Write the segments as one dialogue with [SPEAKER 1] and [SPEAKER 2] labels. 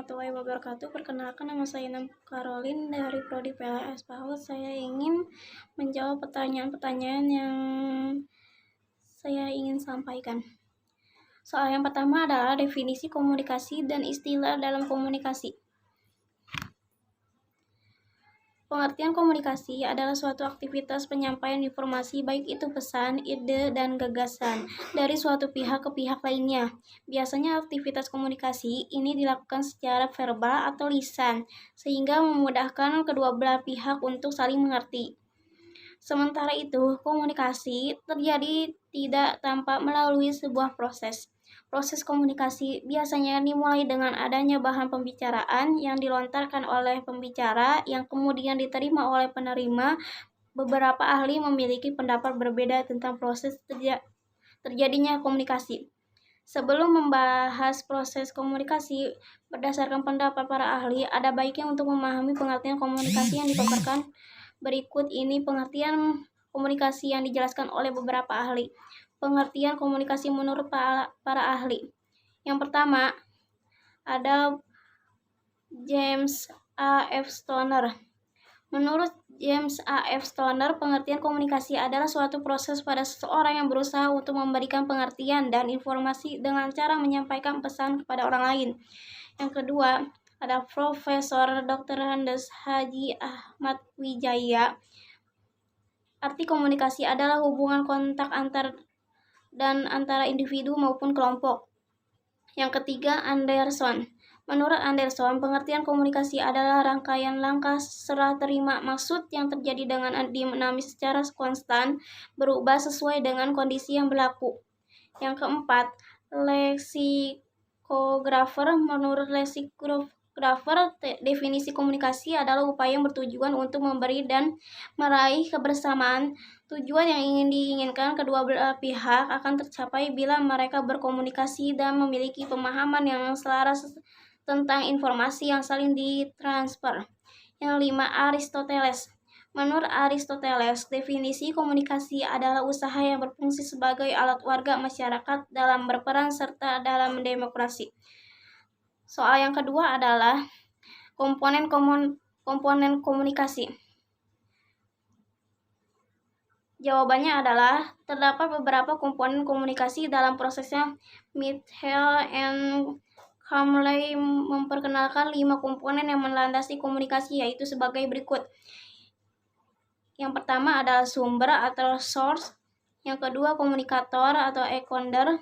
[SPEAKER 1] warahmatullahi wabarakatuh. Perkenalkan, nama saya Caroline dari Prodi PLS PAUD. Saya ingin menjawab pertanyaan-pertanyaan yang saya ingin sampaikan. Soal yang pertama adalah definisi komunikasi dan istilah dalam komunikasi. Pengertian komunikasi adalah suatu aktivitas penyampaian informasi, baik itu pesan, ide, dan gagasan, dari suatu pihak ke pihak lainnya. Biasanya aktivitas komunikasi ini dilakukan secara verbal atau lisan, sehingga memudahkan kedua belah pihak untuk saling mengerti. Sementara itu, komunikasi terjadi tidak tanpa melalui sebuah proses. Proses komunikasi biasanya dimulai dengan adanya bahan pembicaraan yang dilontarkan oleh pembicara yang kemudian diterima oleh penerima. Beberapa ahli memiliki pendapat berbeda tentang proses terjadinya komunikasi. Sebelum membahas proses komunikasi, berdasarkan pendapat para ahli, ada baiknya untuk memahami pengertian komunikasi yang dipaparkan. Berikut ini pengertian komunikasi yang dijelaskan oleh beberapa ahli. Pengertian komunikasi menurut para ahli. Yang pertama, ada James A. F. Stoner. Menurut James A. F. Stoner, pengertian komunikasi adalah suatu proses pada seseorang yang berusaha untuk memberikan pengertian dan informasi dengan cara menyampaikan pesan kepada orang lain. Yang kedua, ada Profesor Dr. Andes Haji Ahmad Wijaya. Arti komunikasi adalah hubungan kontak antara individu maupun kelompok. Yang ketiga, Anderson. Menurut Anderson, pengertian komunikasi adalah rangkaian langkah serah terima maksud yang terjadi dengan dinamis secara konstan, berubah sesuai dengan kondisi yang berlaku. Yang keempat, leksikografer. Menurut leksikografer, definisi komunikasi adalah upaya yang bertujuan untuk memberi dan meraih kebersamaan. Tujuan yang diinginkan kedua belah pihak akan tercapai bila mereka berkomunikasi dan memiliki pemahaman yang selaras tentang informasi yang saling ditransfer. Yang 5, Aristoteles. Menurut Aristoteles, definisi komunikasi adalah usaha yang berfungsi sebagai alat warga masyarakat dalam berperan serta dalam demokrasi. Soal yang kedua adalah komponen komunikasi. Jawabannya adalah terdapat beberapa komponen komunikasi dalam prosesnya. Mitchell and Hamley memperkenalkan 5 komponen yang melandasi komunikasi, yaitu sebagai berikut. Yang pertama adalah sumber atau source. Yang kedua, komunikator atau encodер.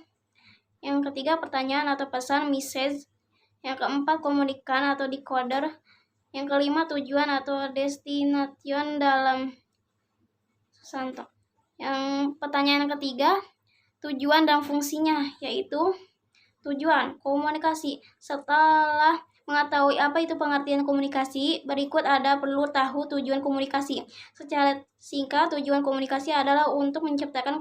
[SPEAKER 1] Yang ketiga, pertanyaan atau pesan, message. Yang keempat, komunikan atau decoder. Yang kelima, tujuan atau destination dalam Santo. Yang pertanyaan ketiga, tujuan dan fungsinya, yaitu tujuan komunikasi. Setelah mengetahui apa itu pengertian komunikasi, berikut ada perlu tahu tujuan komunikasi. Secara singkat, tujuan komunikasi adalah untuk menciptakan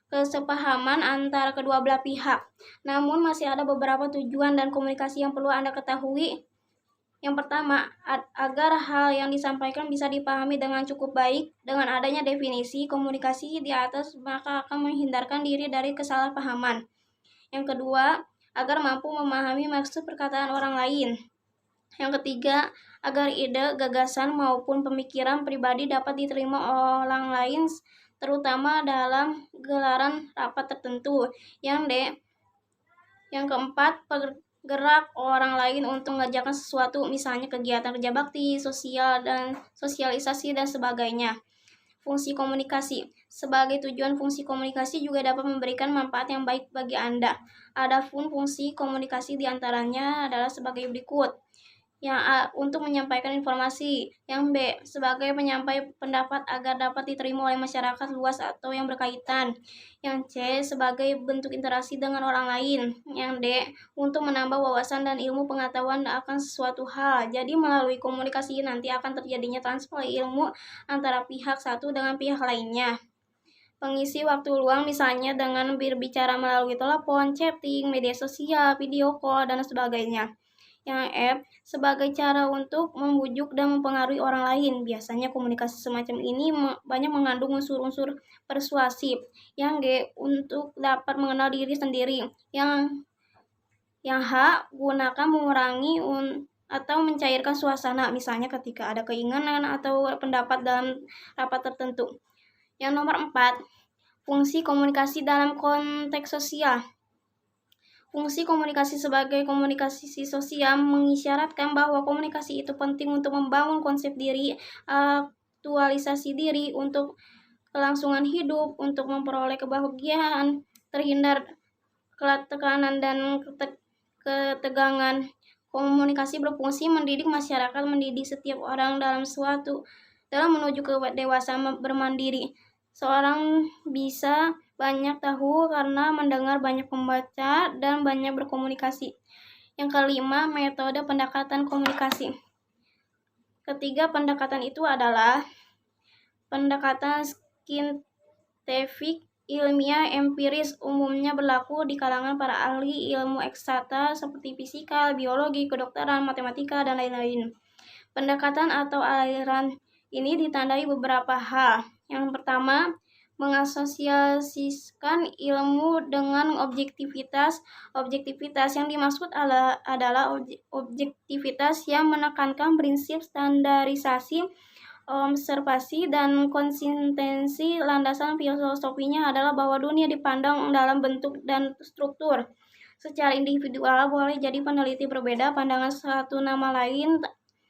[SPEAKER 1] kesepahaman antara kedua belah pihak. Namun masih ada beberapa tujuan dan komunikasi yang perlu Anda ketahui. Yang pertama, agar hal yang disampaikan bisa dipahami dengan cukup baik. Dengan adanya definisi komunikasi di atas, maka akan menghindarkan diri dari kesalahpahaman. Yang kedua, agar mampu memahami maksud perkataan orang lain. Yang ketiga, agar ide, gagasan, maupun pemikiran pribadi dapat diterima orang lain, terutama dalam gelaran rapat tertentu. Yang keempat, gerak orang lain untuk mengerjakan sesuatu, misalnya kegiatan kerja bakti, sosial, dan sosialisasi, dan sebagainya. Fungsi komunikasi. Sebagai tujuan, fungsi komunikasi juga dapat memberikan manfaat yang baik bagi Anda. Adapun fungsi komunikasi diantaranya adalah sebagai berikut. Yang A, untuk menyampaikan informasi. Yang B, sebagai penyampai pendapat agar dapat diterima oleh masyarakat luas atau yang berkaitan. Yang C, sebagai bentuk interaksi dengan orang lain. Yang D, untuk menambah wawasan dan ilmu pengetahuan akan sesuatu hal. Jadi melalui komunikasi nanti akan terjadinya transfer ilmu antara pihak satu dengan pihak lainnya. Pengisi waktu luang misalnya dengan berbicara melalui telepon, chatting, media sosial, video call, dan sebagainya. Yang F, sebagai cara untuk membujuk dan mempengaruhi orang lain. Biasanya komunikasi semacam ini banyak mengandung unsur-unsur persuasif. Yang G, untuk dapat mengenal diri sendiri. Yang Yang H, gunakan mengurangi atau mencairkan suasana, misalnya ketika ada keinginan atau pendapat dalam rapat tertentu. Yang nomor 4, fungsi komunikasi dalam konteks sosial. Fungsi komunikasi sebagai komunikasi sosial mengisyaratkan bahwa komunikasi itu penting untuk membangun konsep diri, aktualisasi diri, untuk kelangsungan hidup, untuk memperoleh kebahagiaan, terhindar tekanan dan ketegangan. Komunikasi berfungsi mendidik masyarakat, mendidik setiap orang dalam menuju ke dewasa bermandiri. Seorang bisa banyak tahu karena mendengar, banyak membaca, dan banyak berkomunikasi. Yang kelima, metode pendekatan komunikasi. Ketiga pendekatan itu adalah pendekatan saintifik, ilmiah, empiris, umumnya berlaku di kalangan para ahli ilmu eksakta seperti fisika, biologi, kedokteran, matematika, dan lain-lain. Pendekatan atau aliran ini ditandai beberapa hal. Yang pertama, mengasosiasikan ilmu dengan objektivitas. Objektivitas yang dimaksud adalah objektivitas yang menekankan prinsip standarisasi, observasi, dan konsistensi. Landasan filosofinya adalah bahwa dunia dipandang dalam bentuk dan struktur. Secara individual boleh jadi peneliti berbeda pandangan satu nama lain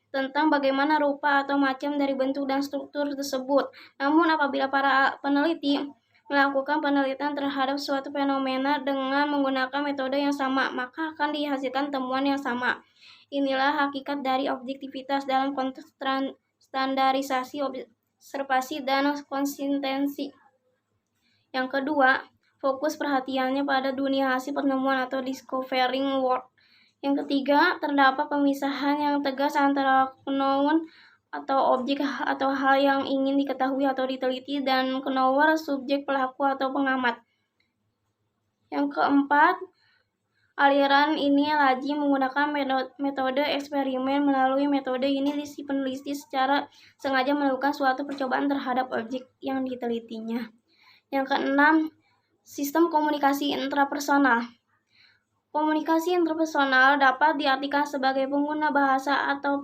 [SPEAKER 1] tentang bagaimana rupa atau macam dari bentuk dan struktur tersebut. Namun apabila para peneliti melakukan penelitian terhadap suatu fenomena dengan menggunakan metode yang sama, maka akan dihasilkan temuan yang sama. Inilah hakikat dari objektivitas dalam konteks standarisasi, observasi, dan konsistensi. Yang kedua, fokus perhatiannya pada dunia hasil penemuan atau discovering world. Yang ketiga, terdapat pemisahan yang tegas antara known atau objek atau hal yang ingin diketahui atau diteliti dan knower, subjek, pelaku, atau pengamat. Yang keempat, aliran ini lazim menggunakan metode eksperimen. Melalui metode ini, si peneliti secara sengaja melakukan suatu percobaan terhadap objek yang ditelitinya. Yang keenam, sistem komunikasi intrapersonal. Komunikasi interpersonal dapat diartikan sebagai pengguna bahasa atau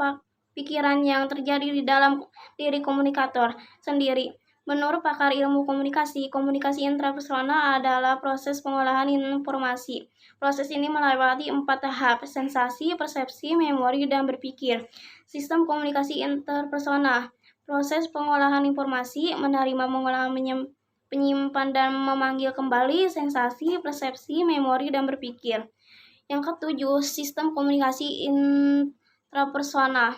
[SPEAKER 1] pikiran yang terjadi di dalam diri komunikator sendiri. Menurut pakar ilmu komunikasi, komunikasi intrapersonal adalah proses pengolahan informasi. Proses ini melewati 4 tahap: sensasi, persepsi, memori, dan berpikir. Sistem komunikasi interpersonal. Proses pengolahan informasi, menerima, mengolah, menyimpan, dan memanggil kembali, sensasi, persepsi, memori, dan berpikir. Yang ketujuh, sistem komunikasi interpersonal.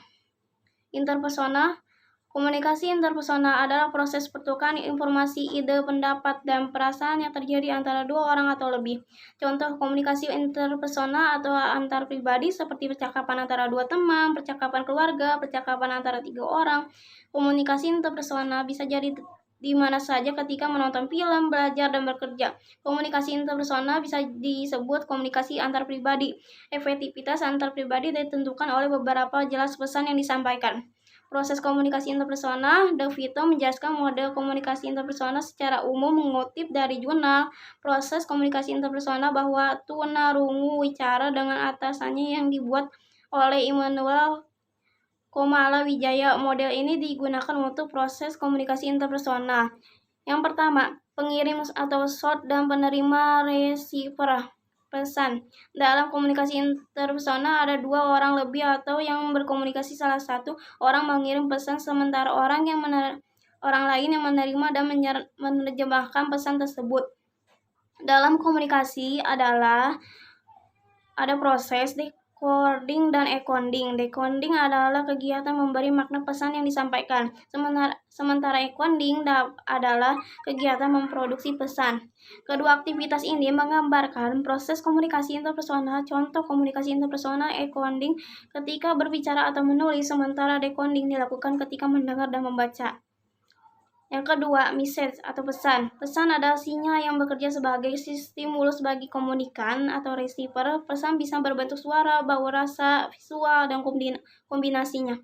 [SPEAKER 1] Komunikasi interpersonal adalah proses pertukaran informasi, ide, pendapat, dan perasaan yang terjadi antara dua orang atau lebih. Contoh komunikasi interpersonal atau antar pribadi seperti percakapan antara dua teman, percakapan keluarga, percakapan antara 3 orang. Komunikasi interpersonal bisa jadi di mana saja ketika menonton film, belajar, dan bekerja. Komunikasi interpersonal bisa disebut komunikasi antar pribadi. Efektivitas antar pribadi ditentukan oleh beberapa jelas pesan yang disampaikan. Proses komunikasi interpersonal, De Vito menjelaskan model komunikasi interpersonal secara umum mengutip dari jurnal Proses Komunikasi Interpersonal bahwa tunarungu wicara dengan atasannya yang dibuat oleh Immanuel Komalawijaya. Model ini digunakan untuk proses komunikasi interpersonal. Yang pertama, pengirim atau source dan penerima receiver pesan. Dalam komunikasi interpersonal ada 2 orang lebih atau yang berkomunikasi. Salah satu orang mengirim pesan sementara orang lain yang menerima dan menerjemahkan pesan tersebut. Dalam komunikasi ada proses decoding dan encoding. Decoding adalah kegiatan memberi makna pesan yang disampaikan, sementara encoding adalah kegiatan memproduksi pesan. Kedua aktivitas ini menggambarkan proses komunikasi interpersonal. Contoh komunikasi interpersonal: encoding ketika berbicara atau menulis, sementara decoding dilakukan ketika mendengar dan membaca. Yang kedua, message atau pesan. Pesan adalah sinyal yang bekerja sebagai stimulus bagi komunikan atau receiver. Pesan bisa berbentuk suara, bau, rasa, visual, dan kombinasinya.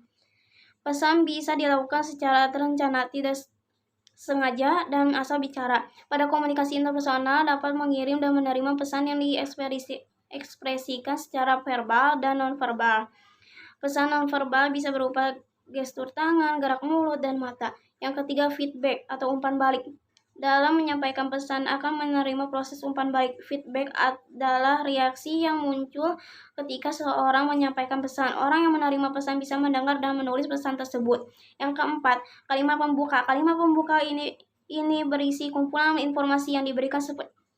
[SPEAKER 1] Pesan bisa dilakukan secara terencana, tidak sengaja, dan asal bicara. Pada komunikasi interpersonal dapat mengirim dan menerima pesan yang diekspresikan secara verbal dan nonverbal. Pesan nonverbal bisa berupa gestur tangan, gerak mulut, dan mata. Yang ketiga, feedback atau umpan balik. Dalam menyampaikan pesan akan menerima proses umpan balik. Feedback adalah reaksi yang muncul ketika seseorang menyampaikan pesan. Orang yang menerima pesan bisa mendengar dan menulis pesan tersebut. Yang keempat, kalimat pembuka. Kalimat pembuka ini berisi kumpulan informasi yang diberikan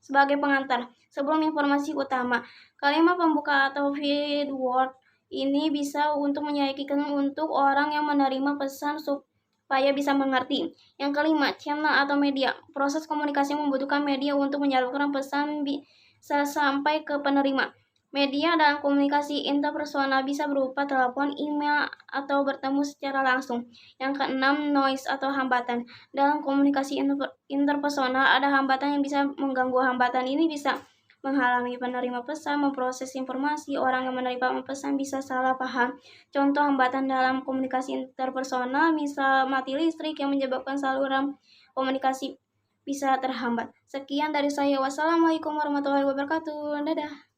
[SPEAKER 1] sebagai pengantar sebelum informasi utama. Kalimat pembuka atau feed word ini bisa untuk menyajikan untuk orang yang menerima pesan supaya bisa mengerti. Yang kelima, channel atau media. Proses komunikasi membutuhkan media untuk menyalurkan pesan bisa sampai ke penerima. Media dalam komunikasi interpersonal bisa berupa telepon, email, atau bertemu secara langsung. Yang keenam, noise atau hambatan. Dalam komunikasi interpersonal ada hambatan yang bisa mengganggu. Hambatan ini bisa menghalangi penerima pesan memproses informasi. Orang yang menerima pesan bisa salah paham. Contoh hambatan dalam komunikasi interpersonal, misal mati listrik yang menyebabkan saluran komunikasi bisa terhambat. Sekian dari saya. Wassalamualaikum warahmatullahi wabarakatuh. Dadah.